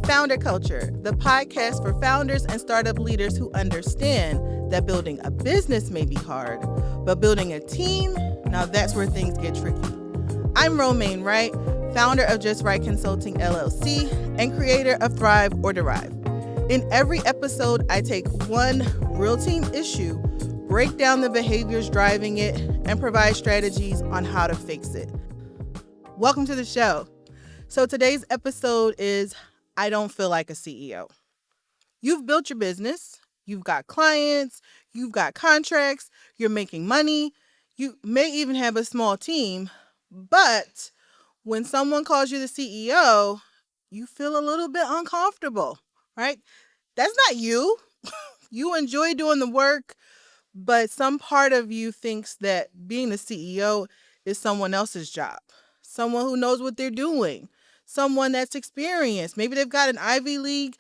Founder Culture, the podcast for founders and startup leaders who understand that building a business may be hard, but building a team, now that's where things get tricky. I'm Romaine, right? Founder of Just Right Consulting LLC and creator of Thrive or Derive. In every episode, I take one real team issue, break down the behaviors driving it, and provide strategies on how to fix it. Welcome to the show. So today's episode is I don't feel like a CEO. You've built your business, you've got clients, you've got contracts, you're making money, you may even have a small team, but when someone calls you the CEO, you feel a little bit uncomfortable, right? That's not you. You enjoy doing the work, but some part of you thinks that being the CEO is someone else's job, someone who knows what they're doing, someone that's experienced. Maybe they've got an Ivy League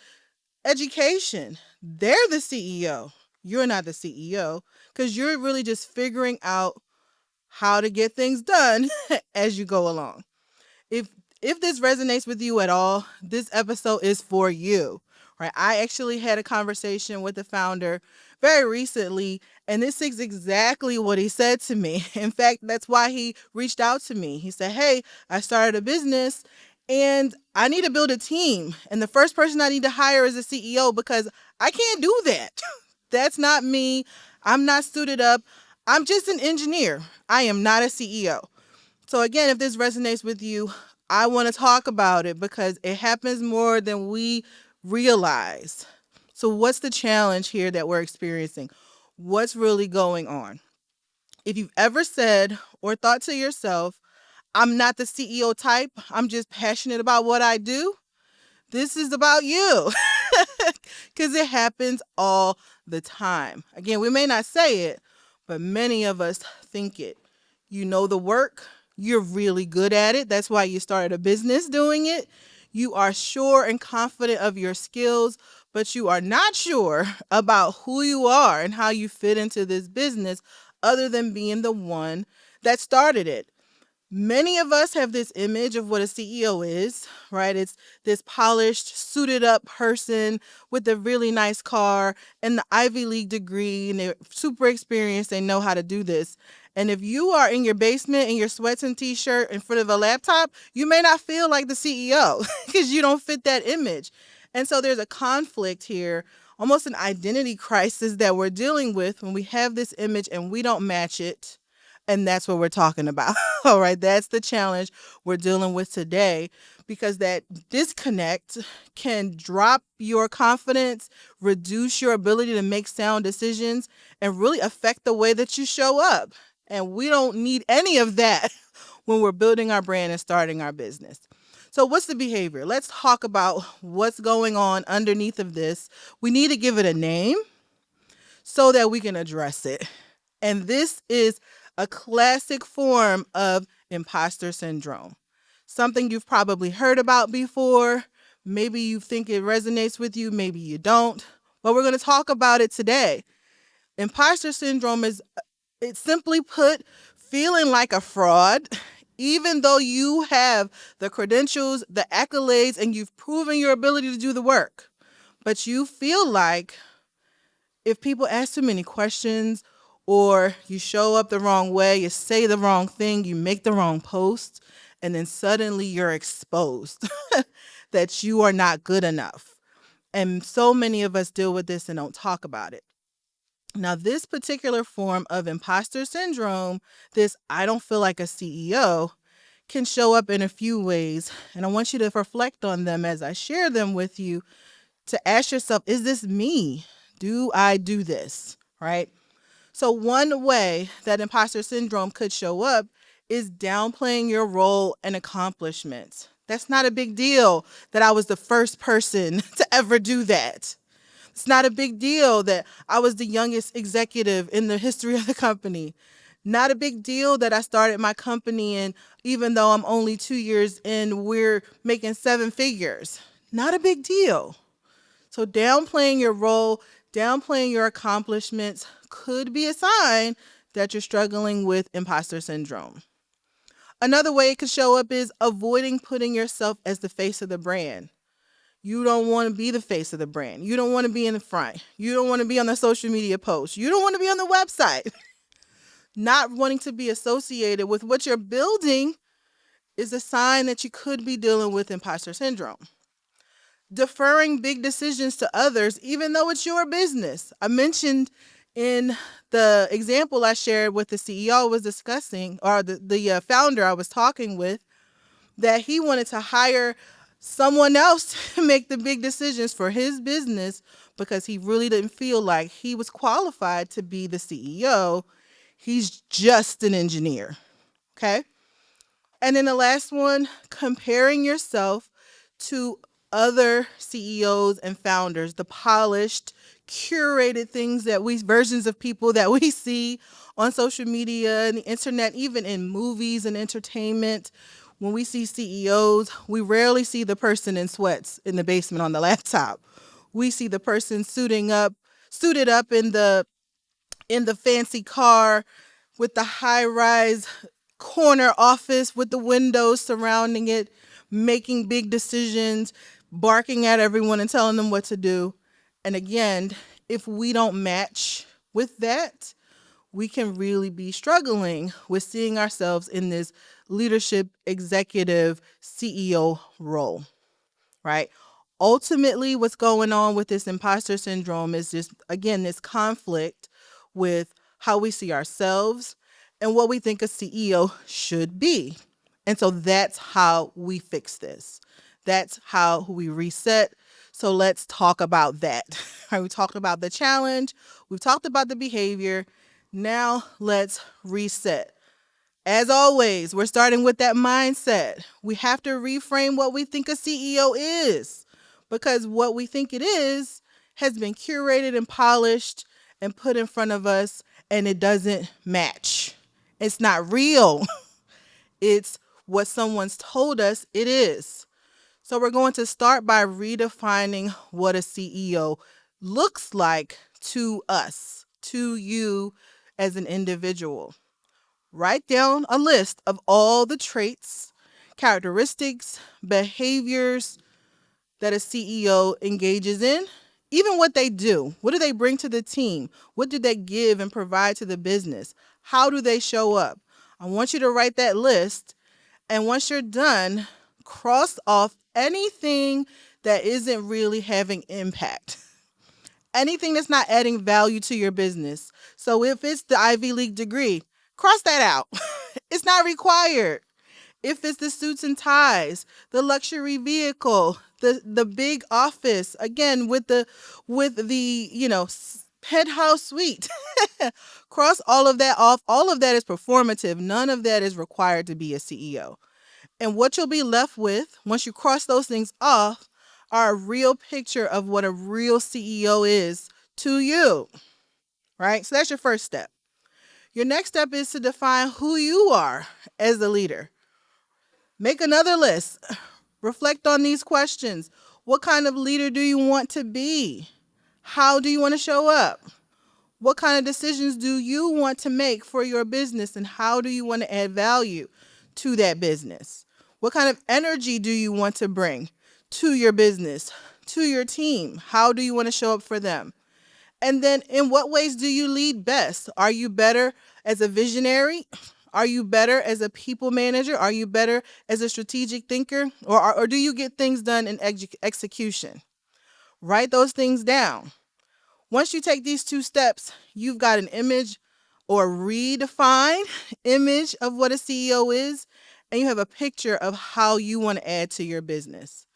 education. They're the CEO. You're not the CEO because you're really just figuring out how to get things done as you go along. If this resonates with you at all, this episode is for you, right? I actually had a conversation with the founder very recently, and this is exactly what he said to me. In fact, that's why he reached out to me. He said, hey, I started a business and I need to build a team. And the first person I need to hire is a CEO because I can't do that. That's not me. I'm not suited up. I'm just an engineer. I am not a CEO. So again, if this resonates with you, I want to talk about it because it happens more than we realize. So what's the challenge here that we're experiencing? What's really going on? If you've ever said or thought to yourself, I'm not the CEO type, I'm just passionate about what I do, this is about you because it happens all the time. Again, we may not say it, but many of us think it. You know the work. You're really good at it. That's why you started a business doing it. You are sure and confident of your skills, but you are not sure about who you are and how you fit into this business other than being the one that started it. Many of us have this image of what a CEO is, right? It's this polished, suited up person with a really nice car and the Ivy League degree, and they're super experienced. They know how to do this. And if you are in your basement in your sweats and t-shirt in front of a laptop, you may not feel like the CEO because you don't fit that image. And so there's a conflict here, almost an identity crisis that we're dealing with when we have this image and we don't match it. And that's what we're talking about. All right. That's the challenge we're dealing with today because that disconnect can drop your confidence, reduce your ability to make sound decisions, and really affect the way that you show up. And we don't need any of that when we're building our brand and starting our business. So what's the behavior? Let's talk about what's going on underneath of this. We need to give it a name so that we can address it. And this is a classic form of imposter syndrome. Something you've probably heard about before. Maybe you think it resonates with you, maybe you don't. But we're going to talk about it today. Imposter syndrome is, it's simply put, feeling like a fraud, even though you have the credentials, the accolades, and you've proven your ability to do the work. But you feel like if people ask too many questions, or you show up the wrong way, you say the wrong thing, you make the wrong post, and then suddenly you're exposed that you are not good enough. And so many of us deal with this and don't talk about it. Now, this particular form of imposter syndrome, this I don't feel like a CEO, can show up in a few ways. And I want you to reflect on them as I share them with you to ask yourself, is this me? Do I do this? Right? So one way that imposter syndrome could show up is downplaying your role and accomplishments. That's not a big deal that I was the first person to ever do that. It's not a big deal that I was the youngest executive in the history of the company. Not a big deal that I started my company and even though I'm only 2 years in, we're making 7 figures. Not a big deal. So downplaying your role, downplaying your accomplishments could be a sign that you're struggling with imposter syndrome. Another way it could show up is avoiding putting yourself as the face of the brand. You don't want to be the face of the brand. You don't want to be in the front. You don't want to be on the social media posts. You don't want to be on the website. Not wanting to be associated with what you're building is a sign that you could be dealing with imposter syndrome. Deferring big decisions to others, even though it's your business. I mentioned in the example I shared with the CEO I was discussing, or the founder I was talking with, that he wanted to hire someone else to make the big decisions for his business because he really didn't feel like he was qualified to be the CEO. He's just an engineer. Okay. And then the last one, comparing yourself to other CEOs and founders, the polished, curated things versions of people that we see on social media and the internet, even in movies and entertainment. When we see CEOs, we rarely see the person in sweats in the basement on the laptop. We see the person suited up in the fancy car with the high-rise corner office with the windows surrounding it, making big decisions, barking at everyone and telling them what to do. And again, if we don't match with that, we can really be struggling with seeing ourselves in this leadership executive CEO role, right? Ultimately, what's going on with this imposter syndrome is just, again, this conflict with how we see ourselves and what we think a CEO should be. And so that's how we fix this. That's how we reset. So let's talk about that. We talked about the challenge. We've talked about the behavior. Now let's reset. As always, we're starting with that mindset. We have to reframe what we think a CEO is, because what we think it is has been curated and polished and put in front of us, and it doesn't match. It's not real. It's what someone's told us it is. So we're going to start by redefining what a CEO looks like to us, to you as an individual. Write down a list of all the traits, characteristics, behaviors that a CEO engages in, even what they do. What do they bring to the team? What do they give and provide to the business? How do they show up? I want you to write that list. And once you're done, cross off anything that isn't really having impact. Anything that's not adding value to your business. So if it's the Ivy League degree, cross that out. It's not required. If it's the suits and ties, the luxury vehicle, the big office, again with the penthouse suite, cross all of that off. All of that is performative. None of that is required to be a CEO. And what you'll be left with once you cross those things off are a real picture of what a real CEO is to you, right? So that's your first step. Your next step is to define who you are as a leader. Make another list. Reflect on these questions. What kind of leader do you want to be? How do you want to show up? What kind of decisions do you want to make for your business, and how do you want to add value to that business? What kind of energy do you want to bring to your business, to your team? How do you want to show up for them? And then in what ways do you lead best? Are you better as a visionary? Are you better as a people manager? Are you better as a strategic thinker? Or do you get things done in execution? Write those things down. Once you take these two steps, you've got an image or redefined image of what a CEO is, and you have a picture of how you want to add to your business.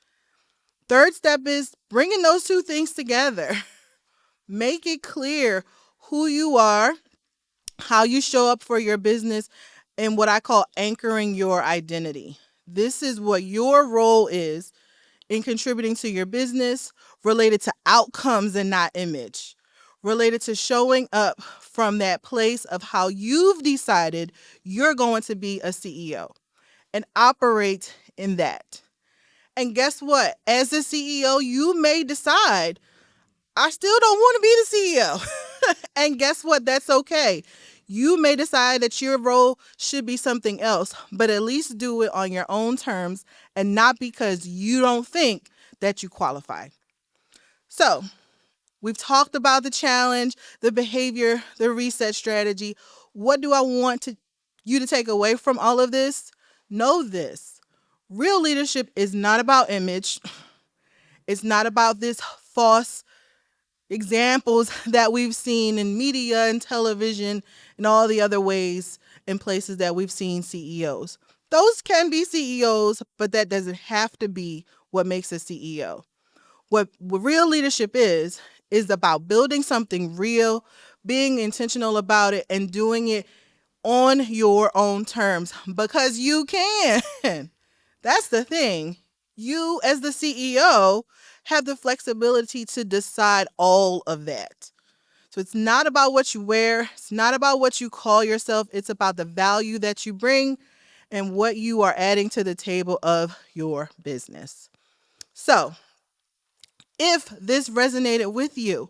Third step is bringing those two things together. Make it clear who you are, how you show up for your business, and what I call anchoring your identity. This is what your role is in contributing to your business, related to outcomes and not image, related to showing up from that place of how you've decided you're going to be a CEO, and operate in that. And guess what? As a CEO, you may decide, I still don't want to be the CEO. And guess what? That's okay. You may decide that your role should be something else, but at least do it on your own terms, and not because you don't think that you qualify. So we've talked about the challenge, the behavior, the reset strategy. What do I want you to take away from all of this? Know this. Real leadership is not about image. It's not about this false examples that we've seen in media and television and all the other ways and places that we've seen CEOs. Those can be CEOs, but that doesn't have to be what makes a CEO. What real leadership is about building something real, being intentional about it, and doing it on your own terms because you can. That's the thing. You, as the CEO, have the flexibility to decide all of that. So it's not about what you wear. It's not about what you call yourself. It's about the value that you bring and what you are adding to the table of your business. So if this resonated with you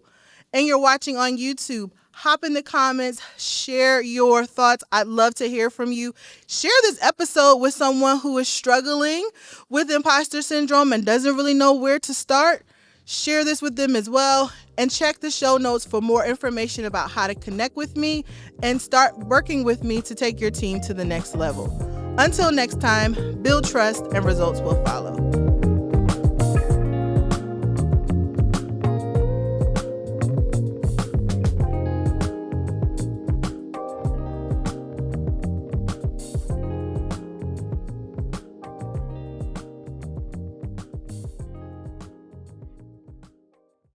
and you're watching on YouTube, hop in the comments, share your thoughts. I'd love to hear from you. Share this episode with someone who is struggling with imposter syndrome and doesn't really know where to start. Share this with them as well, and check the show notes for more information about how to connect with me and start working with me to take your team to the next level. Until next time, build trust and results will follow.